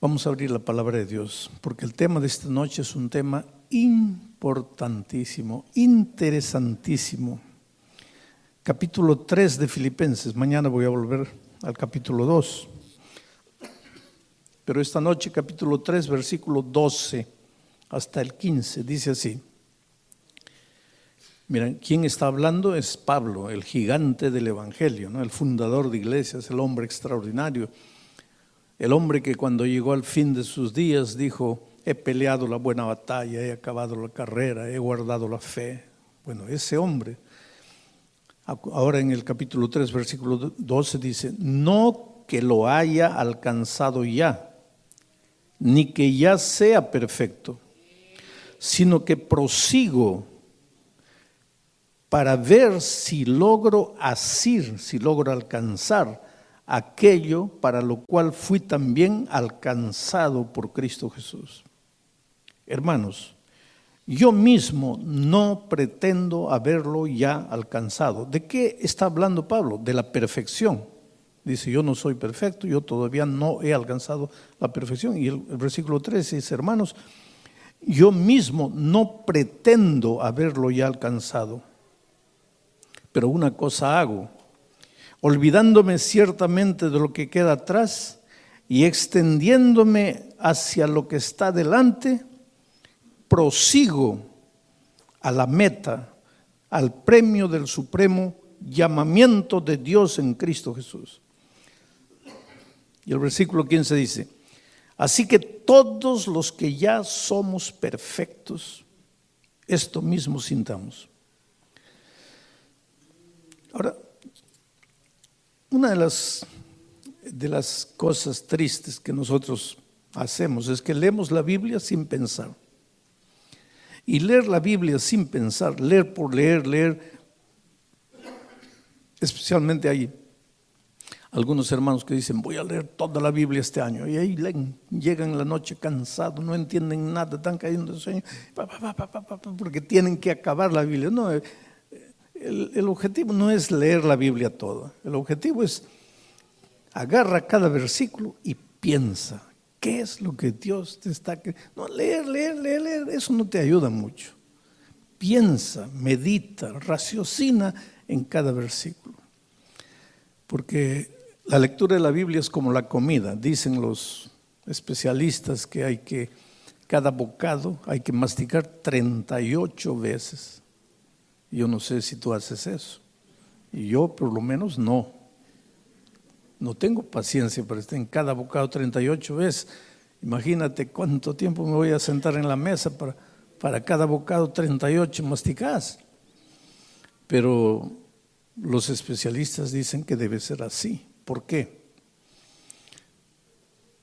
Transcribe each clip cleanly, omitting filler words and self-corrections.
Vamos a abrir la palabra de Dios, porque el tema de esta noche es un tema importantísimo, interesantísimo. Capítulo 3 de Filipenses, mañana voy a volver al capítulo 2. Pero esta noche capítulo 3, versículo 12 hasta el 15, dice así. Miren, ¿quién está hablando? Es Pablo, el gigante del Evangelio, ¿no? El fundador de iglesias, el hombre extraordinario. El hombre que cuando llegó al fin de sus días dijo, he peleado la buena batalla, he acabado la carrera, he guardado la fe. Bueno, ese hombre, ahora en el capítulo 3, versículo 12 dice, no que lo haya alcanzado ya, ni que ya sea perfecto, sino que prosigo para ver si logro asir, si logro alcanzar aquello para lo cual fui también alcanzado por Cristo Jesús. Hermanos, yo mismo no pretendo haberlo ya alcanzado. ¿De qué está hablando Pablo? De la perfección. Dice, yo no soy perfecto, yo todavía no he alcanzado la perfección. Y el versículo 13 dice, hermanos, yo mismo no pretendo haberlo ya alcanzado, pero una cosa hago, olvidándome ciertamente de lo que queda atrás y extendiéndome hacia lo que está delante, prosigo a la meta, al premio del supremo llamamiento de Dios en Cristo Jesús. Y el versículo 15 dice, así que todos los que ya somos perfectos, esto mismo sintamos. Ahora, una de las cosas tristes que nosotros hacemos es que leemos la Biblia sin pensar. Y leer la Biblia sin pensar, leer por leer, especialmente hay algunos hermanos que dicen, voy a leer toda la Biblia este año. Y ahí leen, llegan en la noche cansados, no entienden nada, están cayendo de sueño, porque tienen que acabar la Biblia. No, el objetivo no es leer la Biblia toda. El objetivo es agarra cada versículo y piensa. ¿Qué es lo que Dios te está queriendo? No, leer, eso no te ayuda mucho. Piensa, medita, raciocina en cada versículo. Porque la lectura de la Biblia es como la comida. Dicen los especialistas que cada bocado hay que masticar 38 veces. Yo no sé si tú haces eso. Y yo por lo menos no. No tengo paciencia para estar en cada bocado 38 veces. Imagínate cuánto tiempo me voy a sentar en la mesa para cada bocado 38 masticás. Pero los especialistas dicen que debe ser así. ¿Por qué?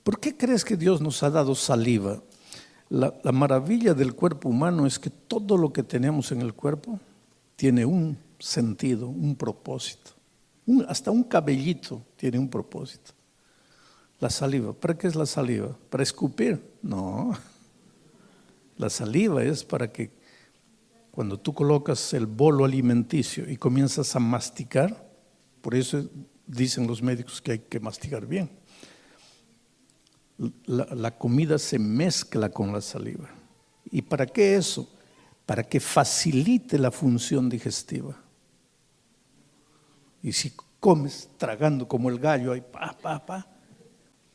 ¿Por qué crees que Dios nos ha dado saliva? La maravilla del cuerpo humano es que todo lo que tenemos en el cuerpo tiene un sentido, un propósito. Hasta un cabellito tiene un propósito. La saliva, ¿para qué es la saliva? ¿Para escupir? No. La saliva es para que cuando tú colocas el bolo alimenticio y comienzas a masticar, por eso dicen los médicos que hay que masticar bien. La comida se mezcla con la saliva. ¿Y para qué eso? Para que facilite la función digestiva. Y si comes tragando como el gallo, ahí,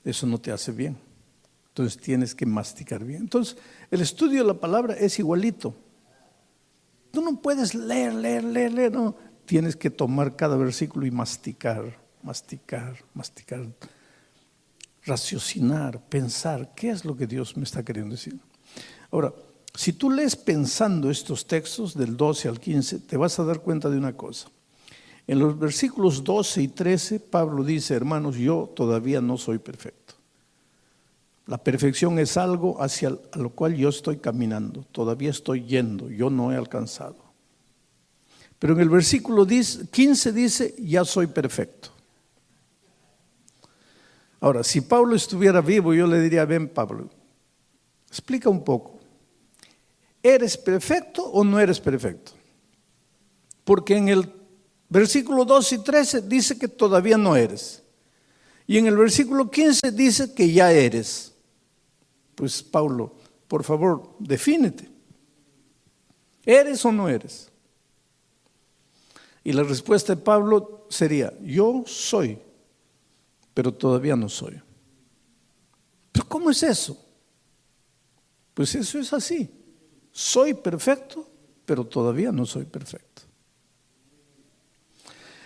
eso no te hace bien. Entonces tienes que masticar bien. Entonces el estudio de la palabra es igualito. Tú no puedes leer, no. Tienes que tomar cada versículo y masticar, raciocinar, pensar, ¿qué es lo que Dios me está queriendo decir? Ahora, si tú lees pensando estos textos del 12 al 15, te vas a dar cuenta de una cosa. En los versículos 12 y 13, Pablo dice, hermanos, yo todavía no soy perfecto. La perfección es algo hacia lo cual yo estoy caminando, todavía estoy yendo, yo no he alcanzado. Pero en el versículo 15 dice, ya soy perfecto. Ahora, si Pablo estuviera vivo, yo le diría, ven Pablo, explica un poco. ¿Eres perfecto o no eres perfecto? Porque en el versículo 12 y 13 dice que todavía no eres. Y en el versículo 15 dice que ya eres. Pues Pablo, por favor, defínete. ¿Eres o no eres? Y la respuesta de Pablo sería, yo soy, pero todavía no soy. ¿Pero cómo es eso? Pues eso es así. Soy perfecto, pero todavía no soy perfecto.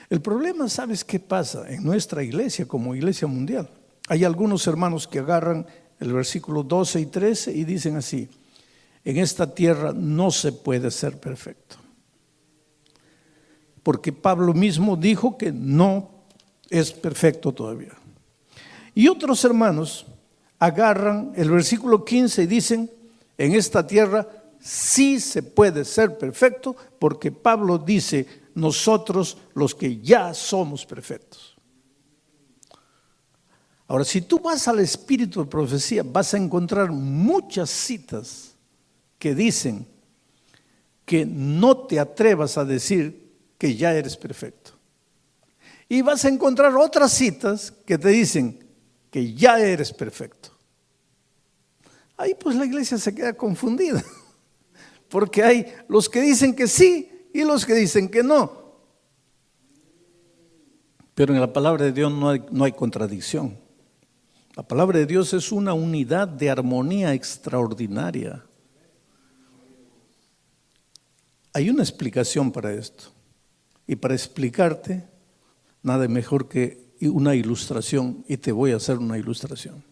El problema, ¿sabes qué pasa? En nuestra iglesia, como iglesia mundial, hay algunos hermanos que agarran el versículo 12 y 13 y dicen así, en esta tierra no se puede ser perfecto. Porque Pablo mismo dijo que no es perfecto todavía. Y otros hermanos agarran el versículo 15 y dicen, en esta tierra sí se puede ser perfecto, porque Pablo dice, nosotros los que ya somos perfectos. Ahora, si tú vas al espíritu de profecía, vas a encontrar muchas citas que dicen que no te atrevas a decir que ya eres perfecto. Y vas a encontrar otras citas que te dicen que ya eres perfecto. Ahí pues la iglesia se queda confundida, porque hay los que dicen que sí y los que dicen que no. Pero en la palabra de Dios no hay contradicción. La palabra de Dios es una unidad de armonía extraordinaria. Hay una explicación para esto. Y para explicarte, nada mejor que una ilustración, y te voy a hacer una ilustración.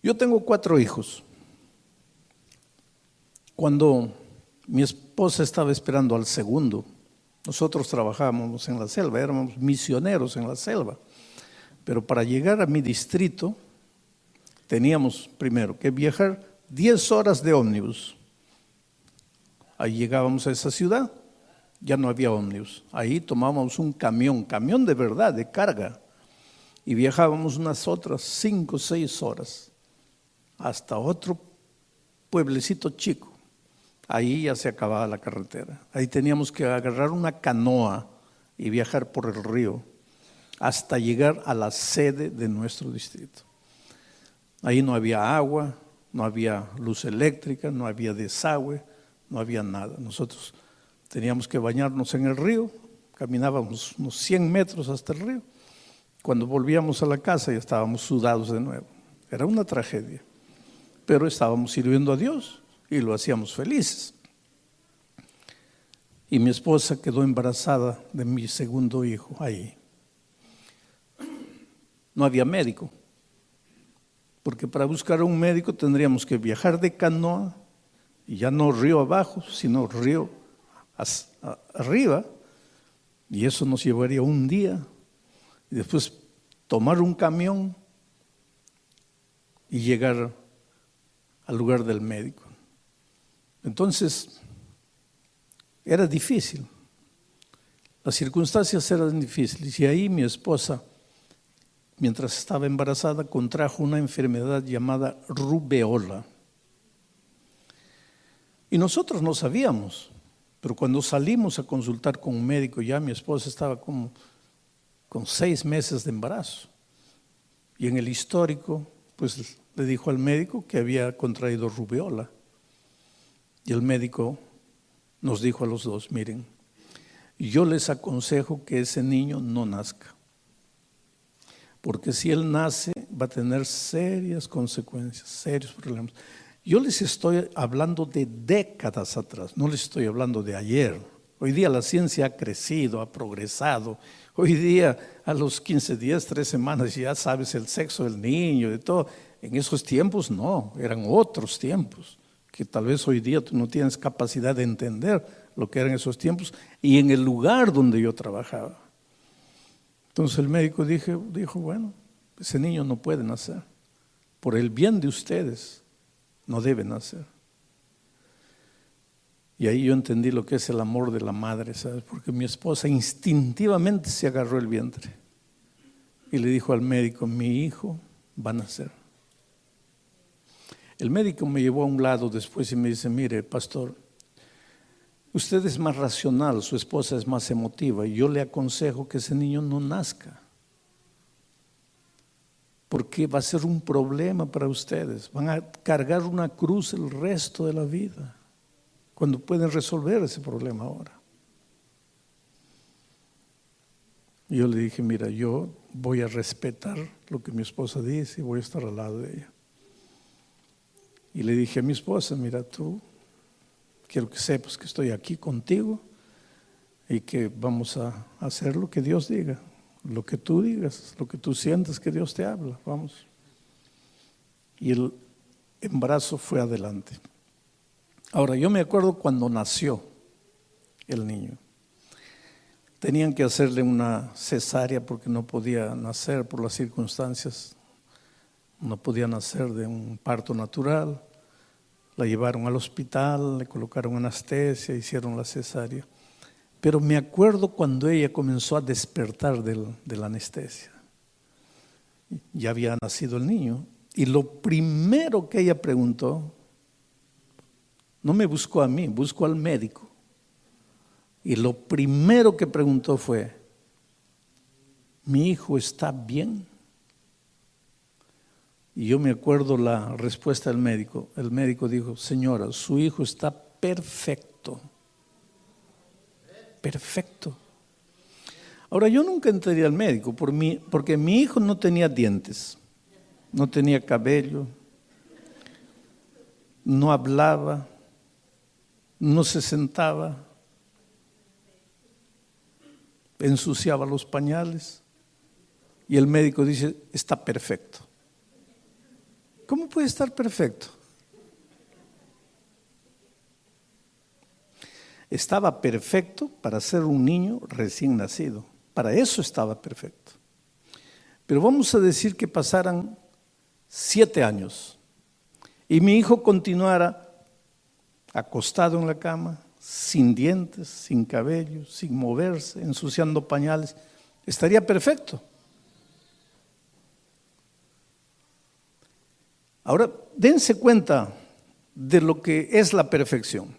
Yo tengo 4 hijos. Cuando mi esposa estaba esperando al segundo, nosotros trabajábamos en la selva, éramos misioneros en la selva. Pero para llegar a mi distrito, teníamos primero que viajar 10 horas de ómnibus. Ahí llegábamos a esa ciudad, ya no había ómnibus. Ahí tomábamos un camión de verdad, de carga. Y viajábamos unas otras 5 o 6 horas hasta otro pueblecito chico. Ahí ya se acababa la carretera. Ahí teníamos que agarrar una canoa y viajar por el río hasta llegar a la sede de nuestro distrito. Ahí no había agua, no había luz eléctrica, no había desagüe, no había nada. Nosotros teníamos que bañarnos en el río, caminábamos unos 100 metros hasta el río. Cuando volvíamos a la casa ya estábamos sudados de nuevo. Era una tragedia, pero estábamos sirviendo a Dios y lo hacíamos felices. Y mi esposa quedó embarazada de mi segundo hijo ahí. No había médico, porque para buscar a un médico tendríamos que viajar de canoa, y ya no río abajo, sino río arriba, y eso nos llevaría un día, y después tomar un camión y llegar al lugar del médico. Entonces, era difícil, las circunstancias eran difíciles, y ahí mi esposa, mientras estaba embarazada, contrajo una enfermedad llamada rubeola. Y nosotros no sabíamos, pero cuando salimos a consultar con un médico, ya mi esposa estaba como con 6 meses de embarazo. Y en el histórico, pues le dijo al médico que había contraído rubeola. Y el médico nos dijo a los dos, miren, yo les aconsejo que ese niño no nazca. Porque si él nace va a tener serias consecuencias, serios problemas. Yo les estoy hablando de décadas atrás, no les estoy hablando de ayer. Hoy día la ciencia ha crecido, ha progresado. Hoy día a los 15 días, 3 semanas ya sabes el sexo del niño, de todo. En esos tiempos no, eran otros tiempos, que tal vez hoy día tú no tienes capacidad de entender lo que eran esos tiempos y en el lugar donde yo trabajaba. Entonces el médico dijo, bueno, ese niño no puede nacer. Por el bien de ustedes, no debe nacer. Y ahí yo entendí lo que es el amor de la madre, ¿sabes? Porque mi esposa instintivamente se agarró el vientre y le dijo al médico, mi hijo va a nacer. El médico me llevó a un lado después y me dice, mire, pastor, usted es más racional, su esposa es más emotiva y yo le aconsejo que ese niño no nazca. porque va a ser un problema para ustedes. Van a cargar una cruz el resto de la vida, cuando pueden resolver ese problema ahora. Y yo le dije, mira, yo voy a respetar lo que mi esposa dice y voy a estar al lado de ella. Y le dije a mi esposa, mira, tú, quiero que sepas que estoy aquí contigo y que vamos a hacer lo que Dios diga, lo que tú digas, lo que tú sientas que Dios te habla, vamos. Y el embarazo fue adelante. Ahora, yo me acuerdo cuando nació el niño. Tenían que hacerle una cesárea porque no podía nacer por las circunstancias. No podía nacer de un parto natural. La llevaron al hospital, le colocaron anestesia, hicieron la cesárea. Pero me acuerdo cuando ella comenzó a despertar de la anestesia. Ya había nacido el niño. Y lo primero que ella preguntó, no me buscó a mí, buscó al médico. Y lo primero que preguntó fue, ¿mi hijo está bien? Y yo me acuerdo la respuesta del médico. El médico dijo, señora, su hijo está perfecto. Perfecto. Ahora, yo nunca entré al médico porque mi hijo no tenía dientes, no tenía cabello, no hablaba, no se sentaba, ensuciaba los pañales. Y el médico dice, está perfecto. ¿Cómo puede estar perfecto? Estaba perfecto para ser un niño recién nacido. Para eso estaba perfecto. Pero vamos a decir que pasaran 7 años y mi hijo continuara acostado en la cama, sin dientes, sin cabello, sin moverse, ensuciando pañales. Estaría perfecto. Ahora, dense cuenta de lo que es la perfección.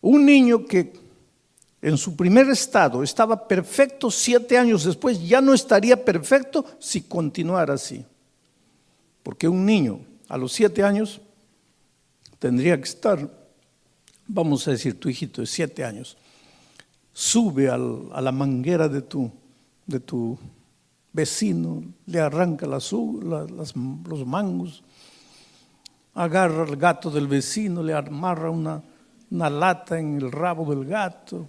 Un niño que en su primer estado estaba perfecto, 7 años después ya no estaría perfecto si continuara así. Porque un niño a los 7 años tendría que estar, vamos a decir, tu hijito de 7 años, sube a la manguera de tu vecino, le arranca los mangos, agarra al gato del vecino, le amarra una lata en el rabo del gato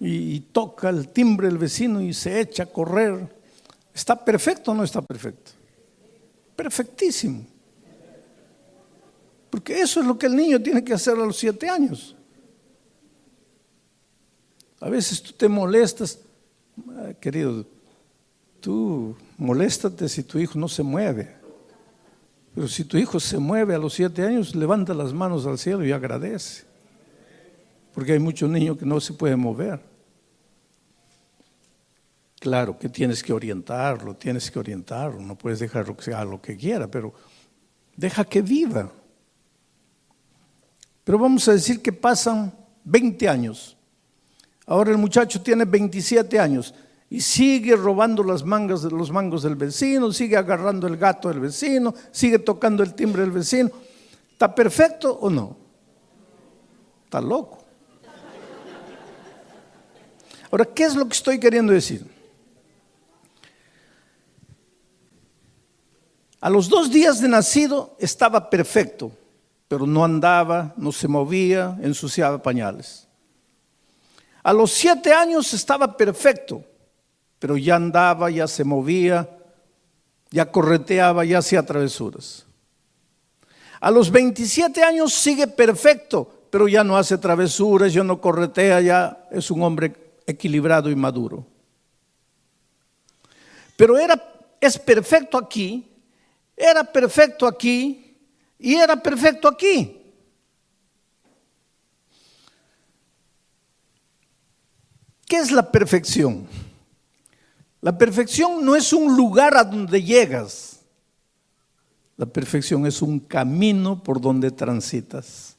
y toca el timbre del vecino y se echa a correr. ¿Está perfecto o no está perfecto? Perfectísimo. Porque eso es lo que el niño tiene que hacer a los 7 años. A veces tú te molestas, querido, tú moléstate si tu hijo no se mueve. Pero si tu hijo se mueve a los 7 años, levanta las manos al cielo y agradece. Porque hay muchos niños que no se pueden mover. Claro que tienes que orientarlo, no puedes dejarlo que haga lo que quiera, pero deja que viva. Pero vamos a decir que pasan 20 años. Ahora el muchacho tiene 27 años y sigue robando los mangos del vecino, sigue agarrando el gato del vecino, sigue tocando el timbre del vecino. ¿Está perfecto o no? Está loco. Ahora, ¿qué es lo que estoy queriendo decir? A los 2 días de nacido estaba perfecto, pero no andaba, no se movía, ensuciaba pañales. A los 7 años estaba perfecto, pero ya andaba, ya se movía, ya correteaba, ya hacía travesuras. A los 27 años sigue perfecto, pero ya no hace travesuras, ya no corretea, ya es un hombre equilibrado y maduro. Pero es perfecto aquí, era perfecto aquí y era perfecto aquí. ¿Qué es la perfección? La perfección no es un lugar a donde llegas. La perfección es un camino por donde transitas.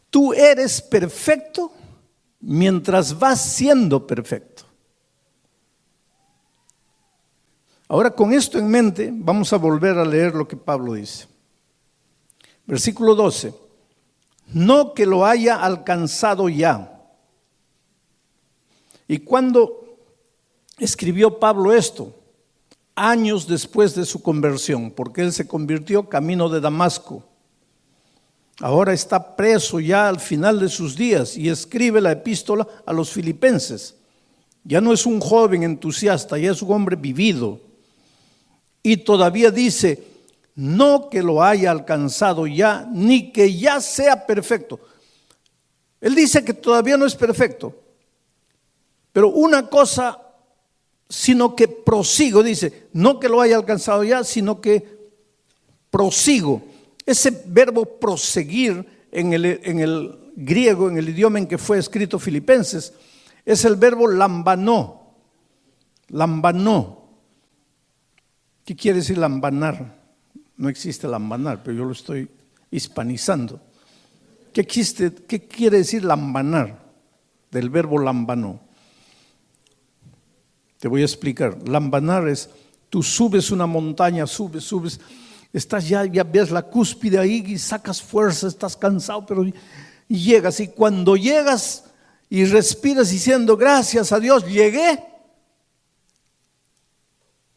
Tú eres perfecto mientras vas siendo perfecto. Ahora, con esto en mente, vamos a volver a leer lo que Pablo dice. Versículo 12. No que lo haya alcanzado ya. ¿Y cuándo escribió Pablo esto? Años después de su conversión, porque él se convirtió camino de Damasco. Ahora está preso ya al final de sus días y escribe la epístola a los filipenses. Ya no es un joven entusiasta, ya es un hombre vivido. Y todavía dice, no que lo haya alcanzado ya, ni que ya sea perfecto. Él dice que todavía no es perfecto, pero una cosa, sino que prosigo, dice, no que lo haya alcanzado ya, sino que prosigo. Ese verbo proseguir en el griego, en el idioma en que fue escrito Filipenses, es el verbo lambanó. Lambanó. ¿Qué quiere decir lambanar? No existe lambanar, pero yo lo estoy hispanizando. ¿Qué quiere decir lambanar? Del verbo lambanó. Te voy a explicar. Lambanar es, tú subes una montaña, subes, estás ya ves la cúspide ahí y sacas fuerza, estás cansado, pero llegas. Y cuando llegas y respiras diciendo gracias a Dios, llegué,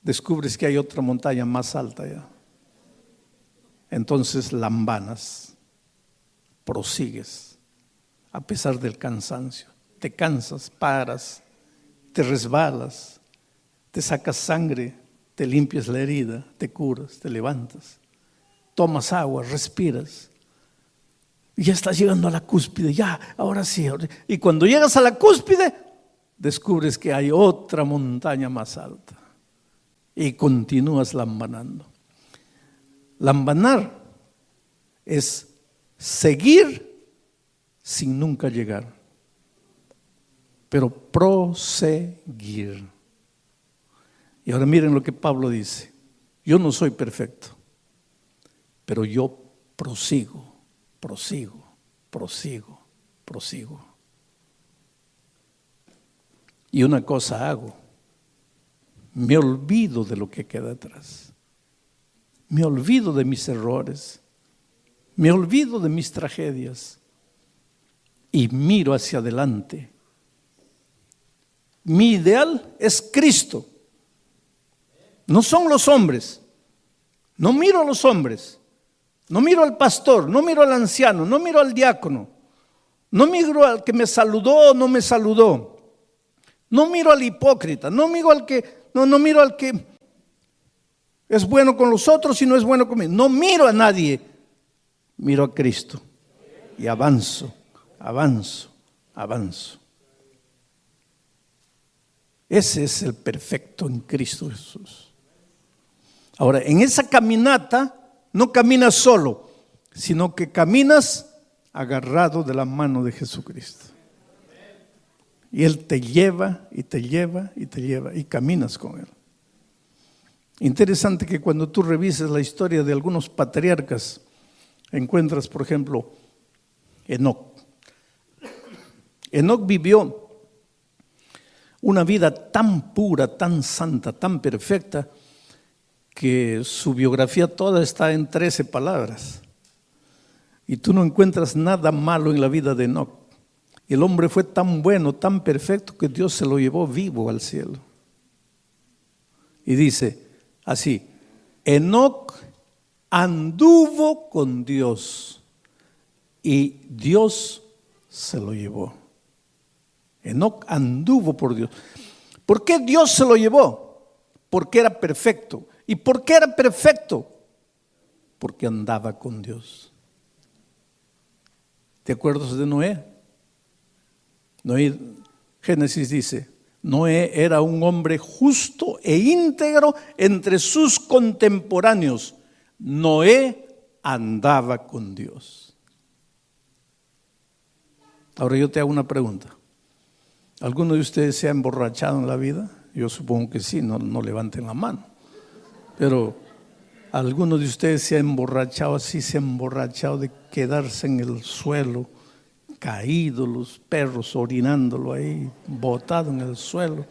descubres que hay otra montaña más alta ya. Entonces lambanas, prosigues, a pesar del cansancio. Te cansas, paras, te resbalas, te sacas sangre, te limpias la herida, te curas, te levantas, tomas agua, respiras. Y ya estás llegando a la cúspide, ya, ahora sí. Y cuando llegas a la cúspide, descubres que hay otra montaña más alta. Y continúas lambanando. Lambanar es seguir sin nunca llegar, pero proseguir. Y ahora miren lo que Pablo dice. Yo no soy perfecto, pero yo prosigo. Y una cosa hago, me olvido de lo que queda atrás. Me olvido de mis errores, me olvido de mis tragedias y miro hacia adelante. Mi ideal es Cristo, no son los hombres. No miro a los hombres, no miro al pastor, no miro al anciano, no miro al diácono, no miro al que me saludó o no me saludó, no miro al hipócrita, no miro al que es bueno con los otros y no es bueno conmigo. No miro a nadie, miro a Cristo y avanzo. Ese es el perfecto en Cristo Jesús. Ahora, en esa caminata no caminas solo, sino que caminas agarrado de la mano de Jesucristo. Y Él te lleva y te lleva y te lleva y caminas con Él. Interesante que cuando tú revises la historia de algunos patriarcas, encuentras, por ejemplo, Enoc. Enoc vivió una vida tan pura, tan santa, tan perfecta, que su biografía toda está en 13 palabras. Y tú no encuentras nada malo en la vida de Enoc. El hombre fue tan bueno, tan perfecto, que Dios se lo llevó vivo al cielo. Y dice así: Enoc anduvo con Dios y Dios se lo llevó. Enoc anduvo por Dios. ¿Por qué Dios se lo llevó? Porque era perfecto. ¿Y por qué era perfecto? Porque andaba con Dios. ¿Te acuerdas de Noé? Noé, Génesis dice, Noé era un hombre justo e íntegro entre sus contemporáneos. Noé andaba con Dios. Ahora yo te hago una pregunta. ¿Alguno de ustedes se ha emborrachado en la vida? Yo supongo que sí, no levanten la mano. Pero ¿alguno de ustedes se ha emborrachado así, se ha emborrachado de quedarse en el suelo, caído, los perros orinándolo ahí, botado en el suelo,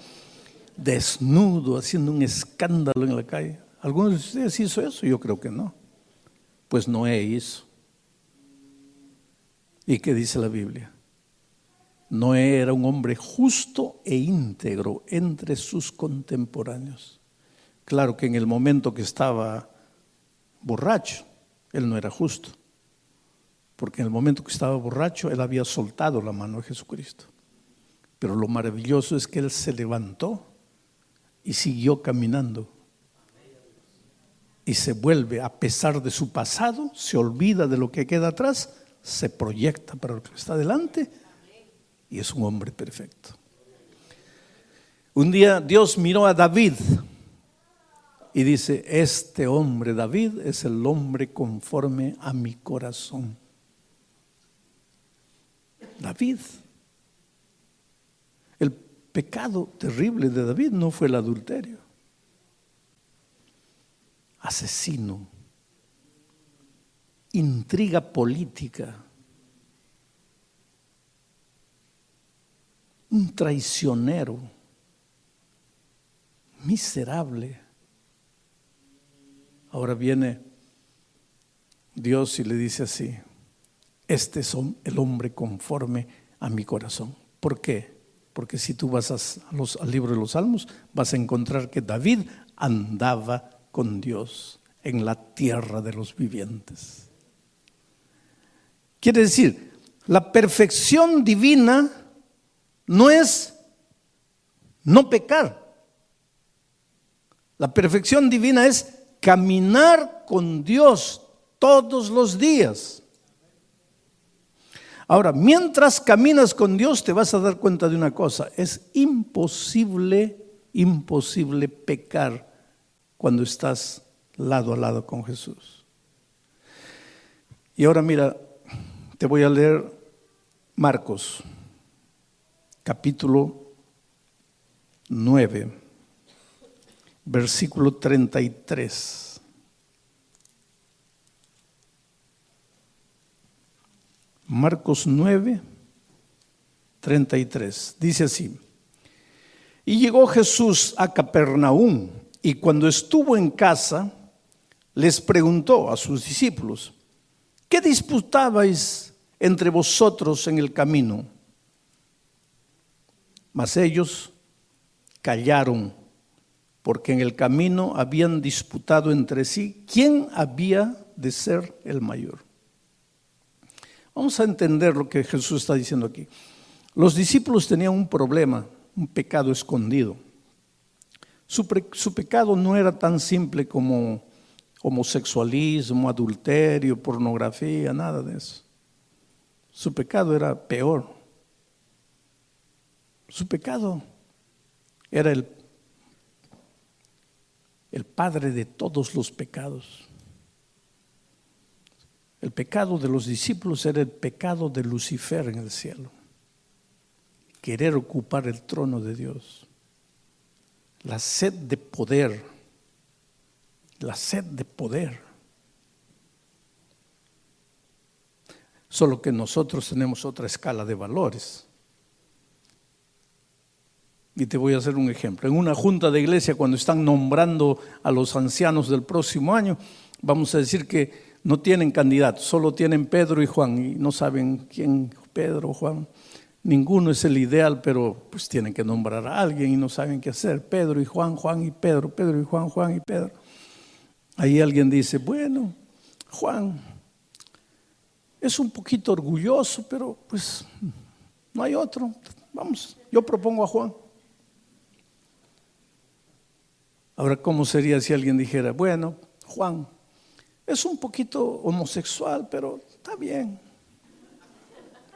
desnudo, haciendo un escándalo en la calle. ¿Alguno de ustedes hizo eso? Yo creo que no. Pues Noé hizo. ¿Y qué dice la Biblia? Noé era un hombre justo e íntegro entre sus contemporáneos. Claro que en el momento que estaba borracho, él no era justo. Porque en el momento que estaba borracho, él había soltado la mano de Jesucristo. Pero lo maravilloso es que él se levantó y siguió caminando. Y se vuelve, a pesar de su pasado, se olvida de lo que queda atrás, se proyecta para lo que está delante y es un hombre perfecto. Un día Dios miró a David y dice: este hombre David es el hombre conforme a mi corazón. David. El pecado terrible de David no fue el adulterio. Asesino, intriga política, un traicionero, miserable. Ahora viene Dios y le dice así: este es el hombre conforme a mi corazón. ¿Por qué? Porque si tú vas al libro de los Salmos, vas a encontrar que David andaba con Dios en la tierra de los vivientes. Quiere decir, la perfección divina no es no pecar. La perfección divina es caminar con Dios todos los días. Ahora, mientras caminas con Dios, te vas a dar cuenta de una cosa: es imposible pecar cuando estás lado a lado con Jesús. Y ahora mira, te voy a leer Marcos, capítulo 9, versículo 33. Marcos 9, 33. Dice así: y llegó Jesús a Capernaum, y cuando estuvo en casa, les preguntó a sus discípulos: ¿qué disputabais entre vosotros en el camino? Mas ellos callaron, porque en el camino habían disputado entre sí quién había de ser el mayor. Vamos a entender lo que Jesús está diciendo aquí. Los discípulos tenían un problema, un pecado escondido. Su pecado no era tan simple como homosexualismo, adulterio, pornografía, nada de eso. Su pecado era peor. Su pecado era el padre de todos los pecados. El pecado de los discípulos era el pecado de Lucifer en el cielo. Querer ocupar el trono de Dios. La sed de poder. La sed de poder. Solo que nosotros tenemos otra escala de valores. Y te voy a hacer un ejemplo. En una junta de iglesia, cuando están nombrando a los ancianos del próximo año, vamos a decir que no tienen candidatos, solo tienen Pedro y Juan, y no saben quién, Pedro o Juan. Ninguno es el ideal, pero pues tienen que nombrar a alguien y no saben qué hacer. Pedro y Juan, Juan y Pedro, Pedro y Juan, Juan y Pedro. Ahí alguien dice: bueno, Juan es un poquito orgulloso, pero pues no hay otro. Vamos, yo propongo a Juan. Ahora, ¿cómo sería si alguien dijera: bueno, Juan es un poquito homosexual, pero está bien?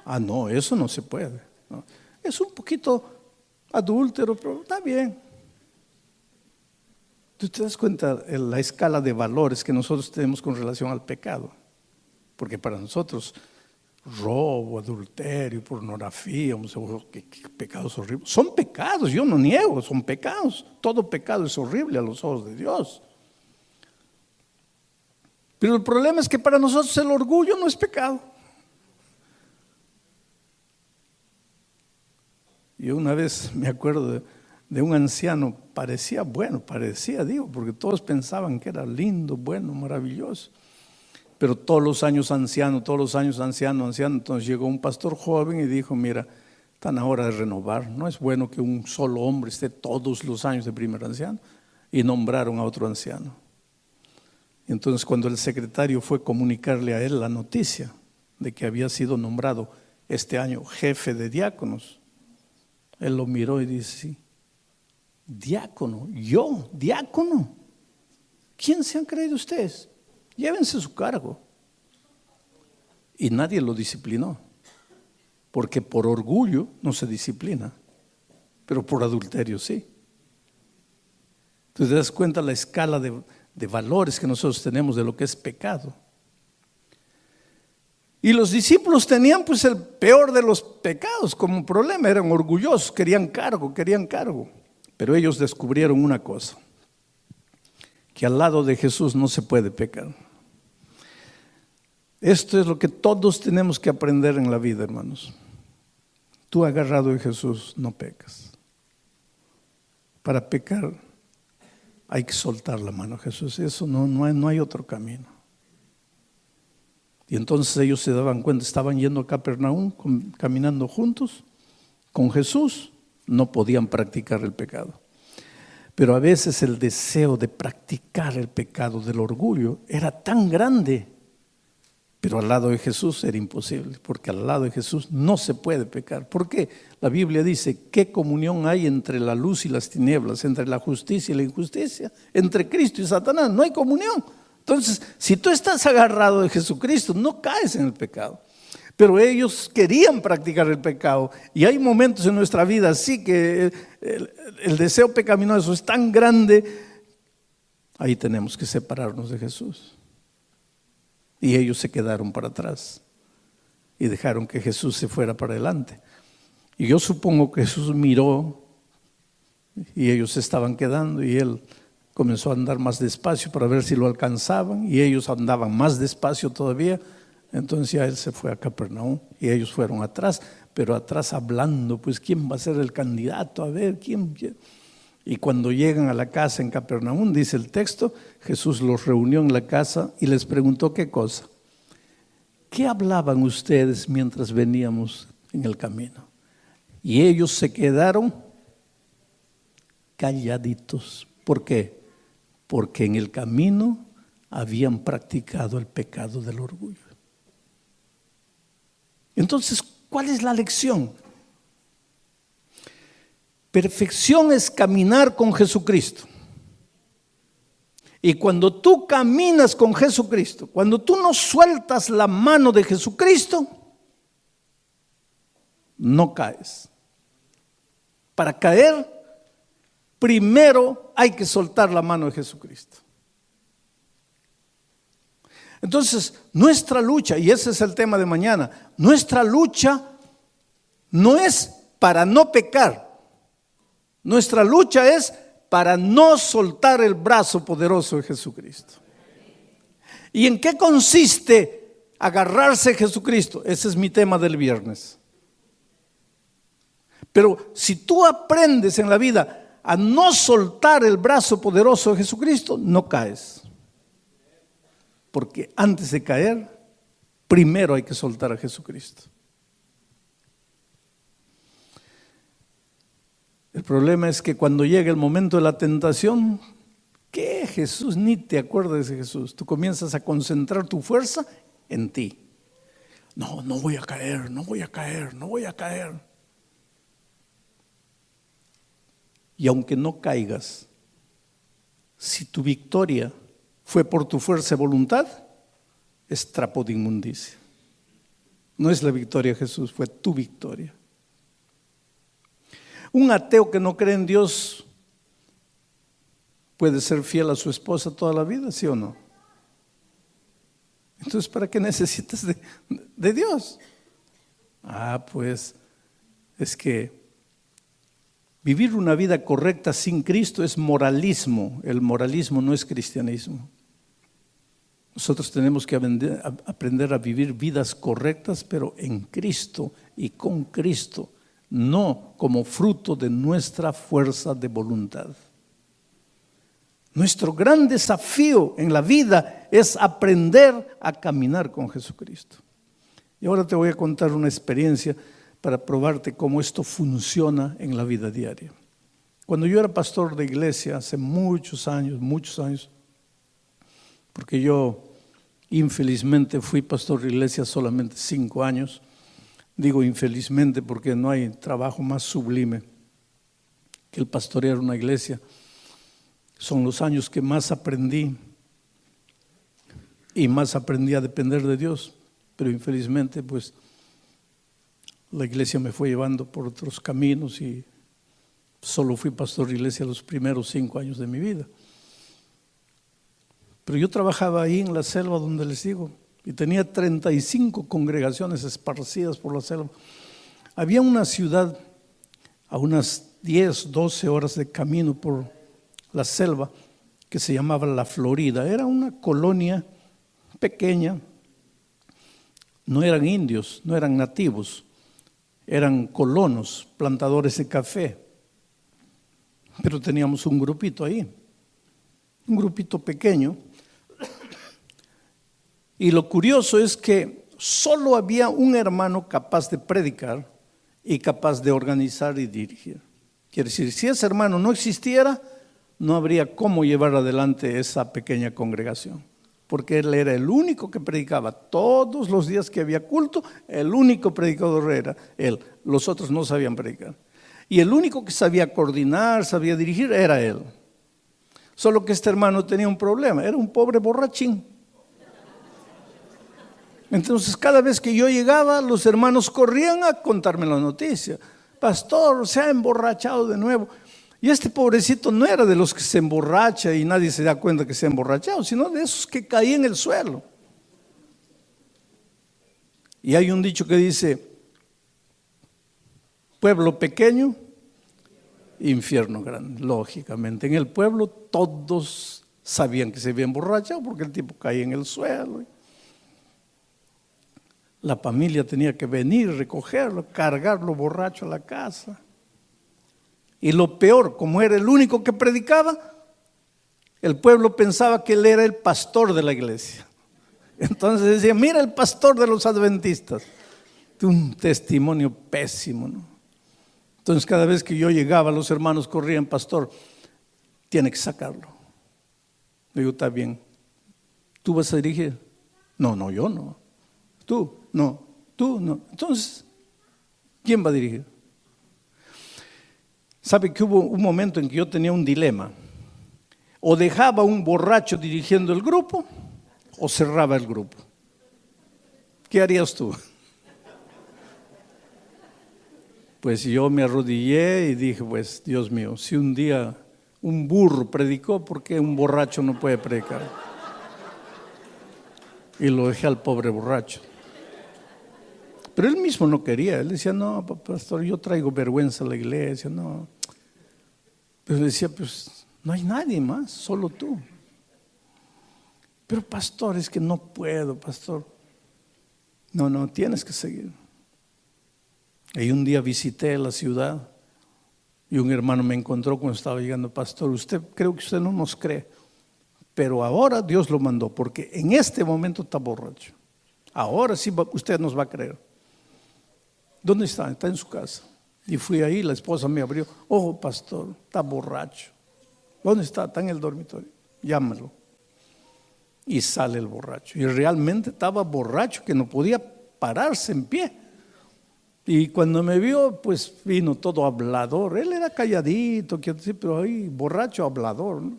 Ah, no, eso no se puede. No. Es un poquito adúltero, pero está bien. ¿Tú te das cuenta de la escala de valores que nosotros tenemos con relación al pecado? Porque para nosotros, robo, adulterio, pornografía, qué pecados horribles. Son pecados, yo no niego, son pecados. Todo pecado es horrible a los ojos de Dios. Pero el problema es que para nosotros el orgullo no es pecado. Yo una vez me acuerdo de un anciano parecía bueno, digo, porque todos pensaban que era lindo, bueno, maravilloso. Pero todos los años anciano. Entonces llegó un pastor joven y dijo, mira, están a hora de renovar. No es bueno que un solo hombre esté todos los años de primer anciano. Y nombraron a otro anciano. Entonces cuando el secretario fue a comunicarle a él la noticia de que había sido nombrado este año jefe de diáconos, él lo miró y dice, sí, diácono, yo, diácono. ¿Quién se han creído ustedes? Llévense su cargo. Y nadie lo disciplinó, porque por orgullo no se disciplina, pero por adulterio sí. Entonces te das cuenta la escala de valores que nosotros tenemos de lo que es pecado. Y los discípulos tenían pues el peor de los pecados como problema, eran orgullosos, querían cargo. Pero ellos descubrieron una cosa, que al lado de Jesús no se puede pecar. Esto es lo que todos tenemos que aprender en la vida, hermanos. Tú agarrado de Jesús no pecas. Para pecar hay que soltar la mano a Jesús, eso no hay otro camino. Y entonces ellos se daban cuenta, estaban yendo a Capernaum, caminando juntos con Jesús, no podían practicar el pecado. Pero a veces el deseo de practicar el pecado del orgullo era tan grande, pero al lado de Jesús era imposible, porque al lado de Jesús no se puede pecar. ¿Por qué? La Biblia dice, ¿qué comunión hay entre la luz y las tinieblas, entre la justicia y la injusticia, entre Cristo y Satanás? No hay comunión. Entonces, si tú estás agarrado de Jesucristo, no caes en el pecado. Pero ellos querían practicar el pecado. Y hay momentos en nuestra vida así que el deseo pecaminoso es tan grande. Ahí tenemos que separarnos de Jesús. Y ellos se quedaron para atrás. Y dejaron que Jesús se fuera para adelante. Y yo supongo que Jesús miró. Y ellos se estaban quedando. Y Él comenzó a andar más despacio para ver si lo alcanzaban. Y ellos andaban más despacio todavía. Entonces ya Él se fue a Capernaum y ellos fueron atrás, pero atrás hablando, pues ¿quién va a ser el candidato? A ver, ¿quién? Y cuando llegan a la casa en Capernaum, dice el texto, Jesús los reunió en la casa y les preguntó qué cosa. ¿Qué hablaban ustedes mientras veníamos en el camino? Y ellos se quedaron calladitos. ¿Por qué? Porque en el camino habían practicado el pecado del orgullo. Entonces, ¿cuál es la lección? Perfección es caminar con Jesucristo. Y cuando tú caminas con Jesucristo, cuando tú no sueltas la mano de Jesucristo, no caes. Para caer, primero hay que soltar la mano de Jesucristo. Entonces, nuestra lucha, y ese es el tema de mañana, nuestra lucha no es para no pecar. Nuestra lucha es para no soltar el brazo poderoso de Jesucristo. ¿Y en qué consiste agarrarse a Jesucristo? Ese es mi tema del viernes. Pero si tú aprendes en la vida a no soltar el brazo poderoso de Jesucristo, no caes. Porque antes de caer, primero hay que soltar a Jesucristo. El problema es que cuando llega el momento de la tentación, ¿qué Jesús? Ni te acuerdas de Jesús. Tú comienzas a concentrar tu fuerza en ti. No voy a caer, no voy a caer, no voy a caer. Y aunque no caigas, si tu victoria fue por tu fuerza y voluntad, es trapo de inmundicia. No es la victoria de Jesús, fue tu victoria. Un ateo que no cree en Dios puede ser fiel a su esposa toda la vida, ¿sí o no? Entonces, ¿para qué necesitas de Dios? Pues es que vivir una vida correcta sin Cristo es moralismo. El moralismo no es cristianismo. Nosotros tenemos que aprender a vivir vidas correctas, pero en Cristo y con Cristo. no como fruto de nuestra fuerza de voluntad. Nuestro gran desafío en la vida es aprender a caminar con Jesucristo. Y ahora te voy a contar una experiencia para probarte cómo esto funciona en la vida diaria. Cuando yo era pastor de iglesia hace muchos años, porque yo infelizmente fui pastor de iglesia solamente 5 años. Digo infelizmente porque no hay trabajo más sublime que el pastorear una iglesia. Son los años que más aprendí y más aprendí a depender de Dios. Pero infelizmente pues la iglesia me fue llevando por otros caminos y solo fui pastor de iglesia los primeros 5 años de mi vida. Pero yo trabajaba ahí en la selva donde les digo, y tenía 35 congregaciones esparcidas por la selva. Había una ciudad a unas 10, 12 horas de camino por la selva que se llamaba La Florida. Era una colonia pequeña, no eran indios, no eran nativos, eran colonos, plantadores de café. Pero teníamos un grupito ahí, un grupito pequeño. Y lo curioso es que solo había un hermano capaz de predicar y capaz de organizar y dirigir. Quiere decir, si ese hermano no existiera, no habría cómo llevar adelante esa pequeña congregación. Porque él era el único que predicaba. Todos los días que había culto, el único predicador era él. Los otros no sabían predicar. Y el único que sabía coordinar, sabía dirigir, era él. Solo que este hermano tenía un problema, era un pobre borrachín. Entonces cada vez que yo llegaba, los hermanos corrían a contarme la noticia. Pastor, se ha emborrachado de nuevo. Y este pobrecito no era de los que se emborracha y nadie se da cuenta que se ha emborrachado, sino de esos que caían en el suelo. Y hay un dicho que dice, pueblo pequeño, infierno grande. Lógicamente, en el pueblo todos sabían que se había emborrachado porque el tipo caía en el suelo. La familia tenía que venir, recogerlo, cargarlo borracho a la casa. Y lo peor, como era el único que predicaba, el pueblo pensaba que él era el pastor de la iglesia. Entonces decía, mira el pastor de los adventistas. Un testimonio pésimo, ¿no? Entonces cada vez que yo llegaba, los hermanos corrían, pastor, tiene que sacarlo. Digo, está bien. ¿Tú vas a dirigir? No, yo no. Tú no. Entonces, ¿quién va a dirigir? ¿Sabe que hubo un momento en que yo tenía un dilema? O dejaba un borracho dirigiendo el grupo o cerraba el grupo. ¿Qué harías tú? Pues yo me arrodillé y dije, pues Dios mío, si un día un burro predicó, ¿por qué un borracho no puede predicar? Y lo dejé al pobre borracho. Pero él mismo no quería, él decía, no, pastor, yo traigo vergüenza a la iglesia, no. Pero decía, pues no hay nadie más, solo tú. Pero pastor, es que no puedo, pastor. No, tienes que seguir. Y un día visité la ciudad y un hermano me encontró cuando estaba llegando, pastor, creo que usted no nos cree, pero ahora Dios lo mandó, porque en este momento está borracho. Ahora sí usted nos va a creer. ¿Dónde está? Está en su casa. Y fui ahí, la esposa me abrió. Oh, pastor, está borracho. ¿Dónde está? Está en el dormitorio. Llámalo. Y sale el borracho. Y realmente estaba borracho, que no podía pararse en pie. Y cuando me vio, pues vino todo hablador. Él era calladito, pero ahí borracho hablador, ¿no?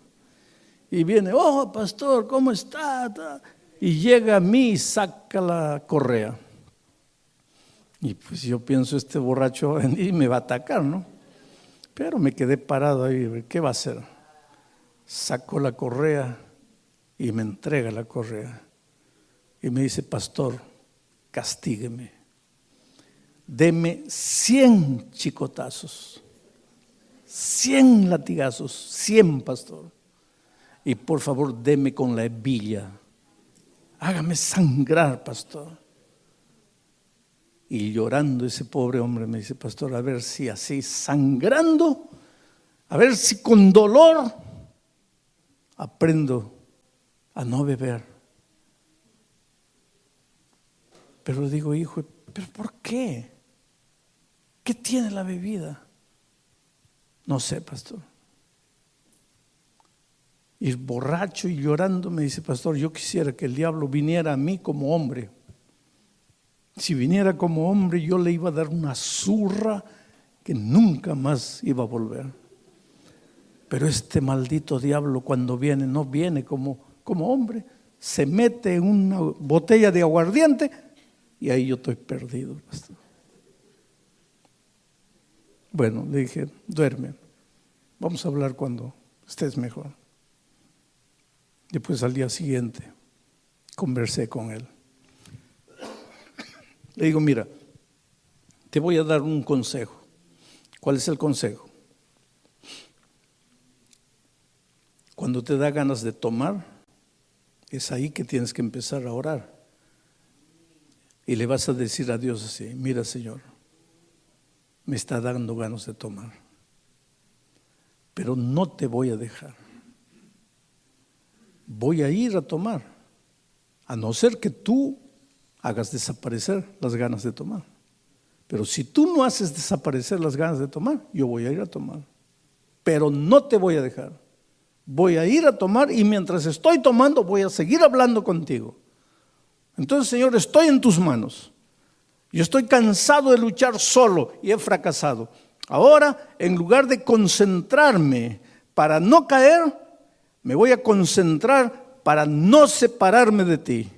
Y viene, oh, pastor, ¿cómo está? Y llega a mí y saca la correa. Y pues yo pienso, este borracho y me va a atacar, ¿no? Pero me quedé parado ahí, ¿qué va a hacer? Sacó la correa y me entrega la correa. Y me dice, pastor, castígueme. Deme 100 chicotazos, 100 latigazos, 100, pastor. Y por favor, deme con la hebilla. Hágame sangrar, pastor. Y llorando ese pobre hombre me dice, pastor, a ver si así sangrando, a ver si con dolor aprendo a no beber. Pero digo, hijo, ¿pero por qué? ¿Qué tiene la bebida? No sé, pastor. Y borracho y llorando me dice, pastor, yo quisiera que el diablo viniera a mí como hombre. Si viniera como hombre, yo le iba a dar una zurra que nunca más iba a volver. Pero este maldito diablo cuando viene, no viene como hombre. Se mete en una botella de aguardiente y ahí yo estoy perdido, pastor. Bueno, le dije, duerme. Vamos a hablar cuando estés mejor. Después al día siguiente conversé con él. Le digo, mira, te voy a dar un consejo. ¿Cuál es el consejo? Cuando te da ganas de tomar, es ahí que tienes que empezar a orar. Y le vas a decir a Dios así, mira, Señor, me está dando ganas de tomar, pero no te voy a dejar. Voy a ir a tomar, a no ser que tú hagas desaparecer las ganas de tomar. Pero si tú no haces desaparecer las ganas de tomar, yo voy a ir a tomar. Pero no te voy a dejar. Voy a ir a tomar y mientras estoy tomando voy a seguir hablando contigo. Entonces, Señor, estoy en tus manos. Yo estoy cansado de luchar solo y he fracasado. Ahora, en lugar de concentrarme para no caer, me voy a concentrar para no separarme de ti.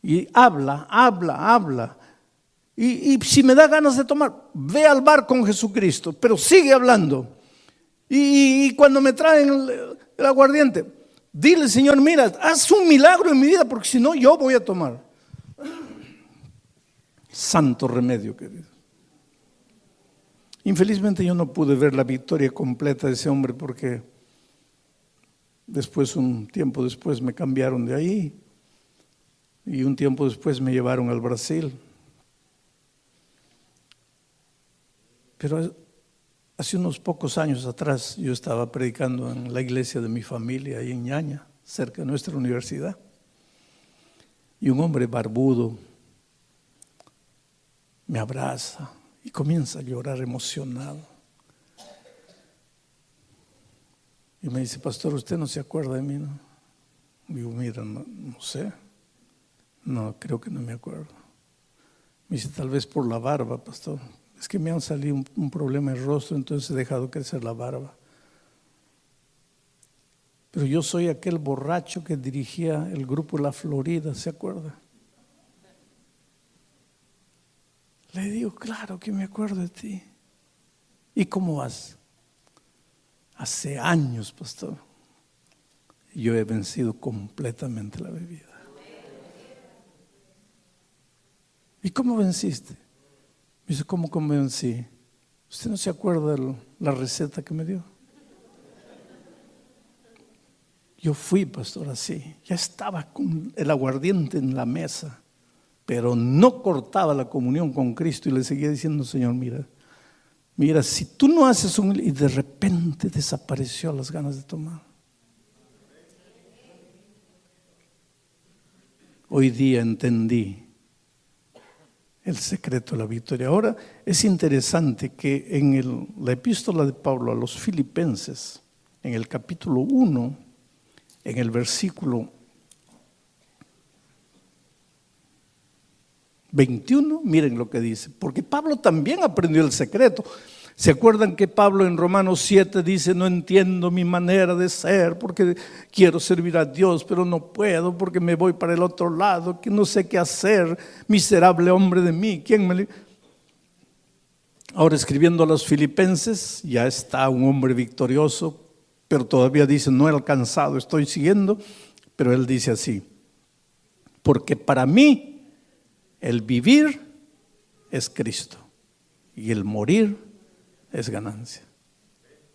Y habla. Y si me da ganas de tomar, ve al bar con Jesucristo, pero sigue hablando. Y cuando me traen el aguardiente, dile, Señor, mira, haz un milagro en mi vida, porque si no, yo voy a tomar. Santo remedio, querido. Infelizmente yo no pude ver la victoria completa de ese hombre porque un tiempo después me cambiaron de ahí y un tiempo después me llevaron al Brasil. Pero hace unos pocos años atrás yo estaba predicando en la iglesia de mi familia ahí en Ñaña, cerca de nuestra universidad. Y un hombre barbudo me abraza y comienza a llorar emocionado. Y me dice, pastor, ¿usted no se acuerda de mí? ¿No? Digo, mira, no sé. No, creo que no me acuerdo. Me dice, tal vez por la barba, pastor. Es que me han salido un problema en el rostro, entonces he dejado crecer la barba. Pero yo soy aquel borracho que dirigía el grupo La Florida, ¿se acuerda? Le digo, claro que me acuerdo de ti. ¿Y cómo vas? Hace años, pastor, yo he vencido completamente la bebida. ¿Y cómo venciste? Me dice, ¿cómo vencí? ¿Usted no se acuerda de la receta que me dio? Yo fui, pastor, así. Ya estaba con el aguardiente en la mesa, pero no cortaba la comunión con Cristo y le seguía diciendo, Señor, mira, si tú no haces y de repente desapareció las ganas de tomar. Hoy día entendí el secreto de la victoria. Ahora es interesante que en la epístola de Pablo a los Filipenses, en el capítulo 1, en el versículo 21, miren lo que dice, porque Pablo también aprendió el secreto. ¿Se acuerdan que Pablo en Romanos 7 dice, no entiendo mi manera de ser porque quiero servir a Dios, pero no puedo porque me voy para el otro lado, que no sé qué hacer, miserable hombre de mí? Ahora escribiendo a los Filipenses, ya está un hombre victorioso, pero todavía dice, no he alcanzado, estoy siguiendo, pero él dice así, porque para mí el vivir es Cristo y el morir es ganancia.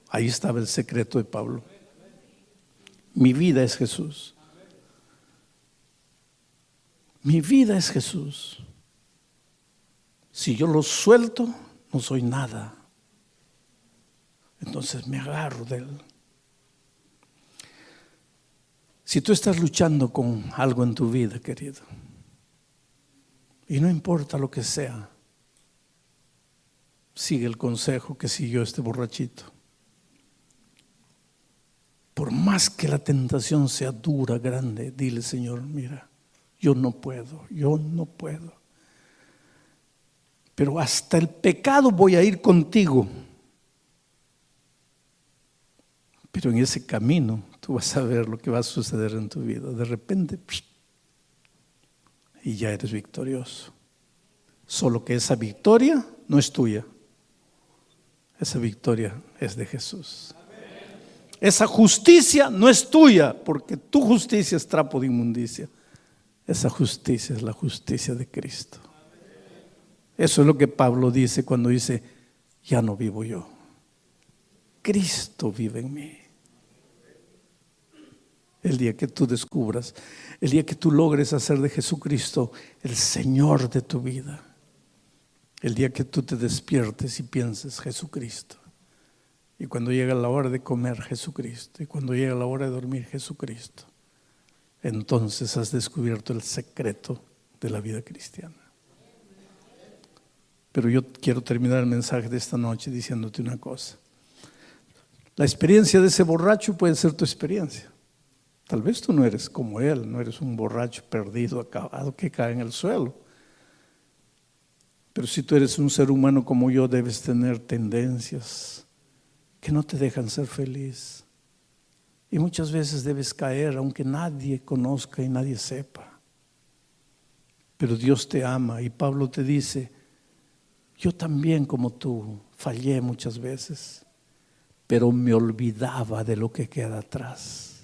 Ahí estaba el secreto de Pablo. Mi vida es Jesús. Mi vida es Jesús. Si yo lo suelto, no soy nada. Entonces me agarro de él. Si tú estás luchando con algo en tu vida, querido, y no importa lo que sea, sigue el consejo que siguió este borrachito. Por más que la tentación sea dura, grande, dile: Señor, mira, yo no puedo. Pero hasta el pecado voy a ir contigo. Pero en ese camino tú vas a ver lo que va a suceder en tu vida. De repente, y ya eres victorioso. Solo que esa victoria no es tuya. Esa victoria es de Jesús. Esa justicia no es tuya, porque tu justicia es trapo de inmundicia. Esa justicia es la justicia de Cristo. Eso es lo que Pablo dice cuando dice: ya no vivo yo, Cristo vive en mí. El día que tú descubras, el día que tú logres hacer de Jesucristo el Señor de tu vida, el día que tú te despiertes y pienses: Jesucristo. Y cuando llega la hora de comer, Jesucristo. Y cuando llega la hora de dormir, Jesucristo. Entonces has descubierto el secreto de la vida cristiana. Pero yo quiero terminar el mensaje de esta noche diciéndote una cosa. La experiencia de ese borracho puede ser tu experiencia. Tal vez tú no eres como él, no eres un borracho perdido, acabado, que cae en el suelo. Pero si tú eres un ser humano como yo, debes tener tendencias que no te dejan ser feliz. Y muchas veces debes caer aunque nadie conozca y nadie sepa. Pero Dios te ama y Pablo te dice: yo también, como tú, fallé muchas veces, pero me olvidaba de lo que queda atrás.